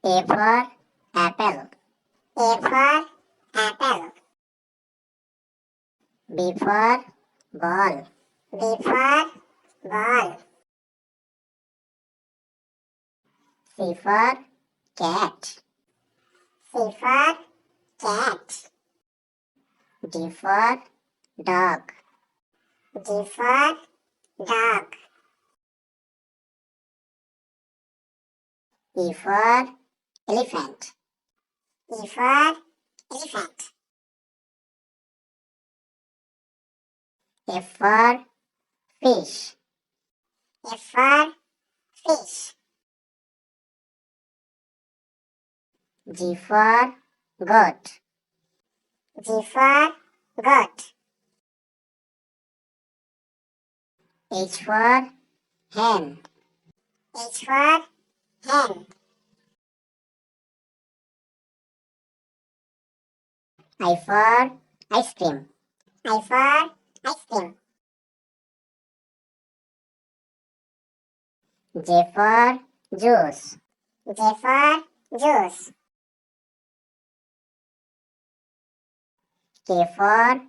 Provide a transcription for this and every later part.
A for apple. A for apple. B for ball. B for ball. C for cat. C for cat. D for dog. D for dog. E for elephant. E for elephant. F for fish. F for fish. G for goat. G for goat. H for hen. H for hen. I for ice cream. I for ice cream. J for juice. J for juice. K for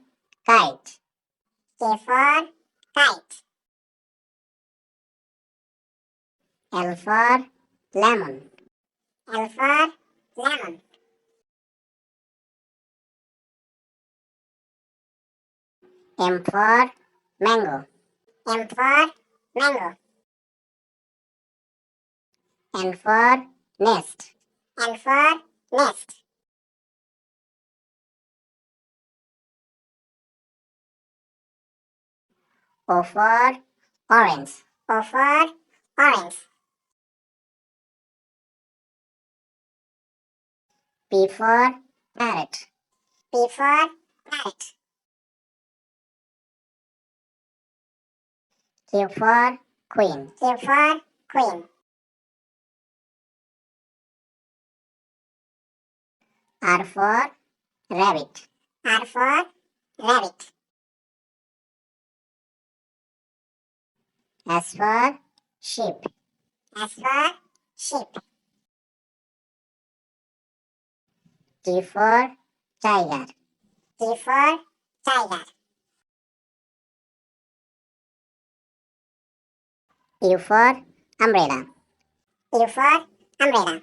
kite. K for kite. L for lemon. L for lemon. M for mango. M for mango. N for nest. N for nest. O for orange. O for orange. P for parrot. P for parrot. Q for queen. Q for queen. R for rabbit. R for rabbit. S for sheep. S for sheep. T for tiger. T for tiger. U for umbrella. U for umbrella.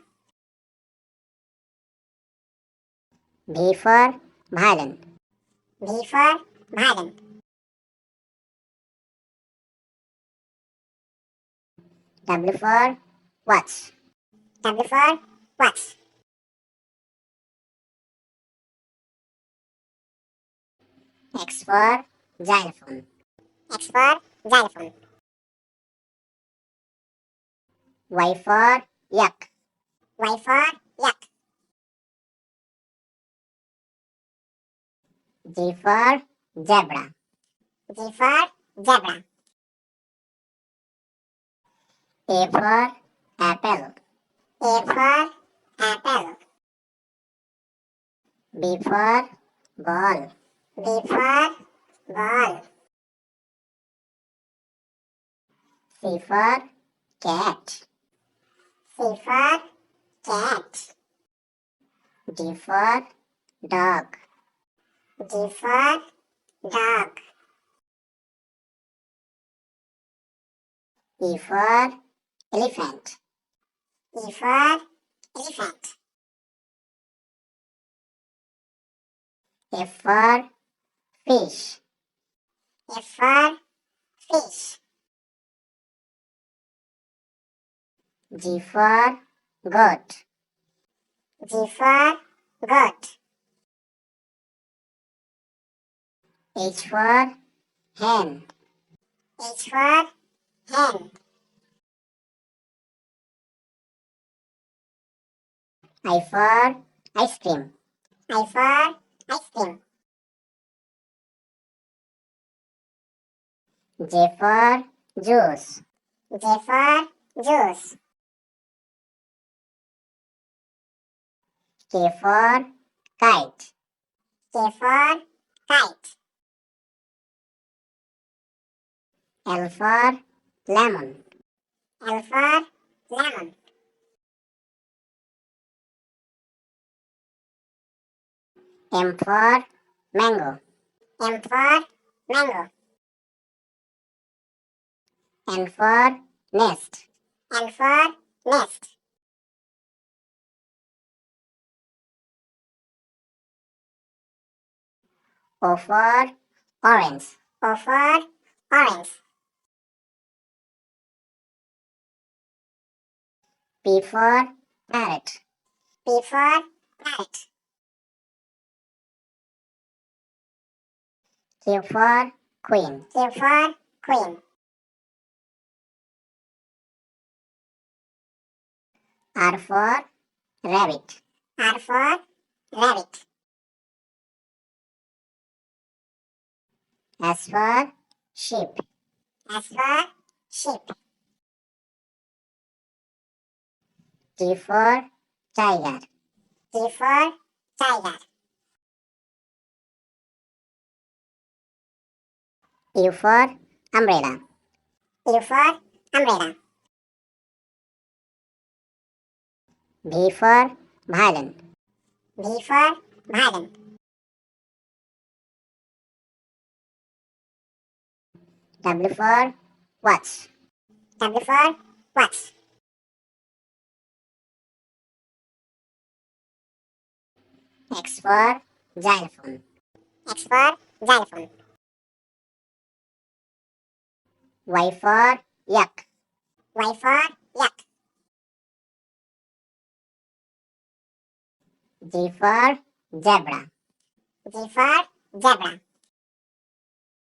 V for violin. V for violin. W for watch. W for watch. X for xylophone. X for xylophone. Y for yak. Y for yak. Z for zebra. Z for zebra. A for apple. A for apple. B for ball. B for ball. C for cat. C for cat. D for dog. D for dog. E for elephant. E for elephant. F for fish. F for fish. G for goat. G for goat. H for hen. H for hen. I for ice cream. I for ice cream. J for juice. J for juice. K for kite. K for kite. L for lemon. L for lemon. M for mango. M for mango. N for nest. N for nest. O for orange. O for orange. P for parrot. P for parrot. Q for queen. Q for queen. R for rabbit. R for rabbit. S for sheep. S for sheep. T for tiger. T for tiger. U for umbrella. U for umbrella. V for violin. V for violin. W for watch. W for watch. X for xylophone. X for xylophone. Y for yak. Y for yak. Z for zebra. Z for zebra.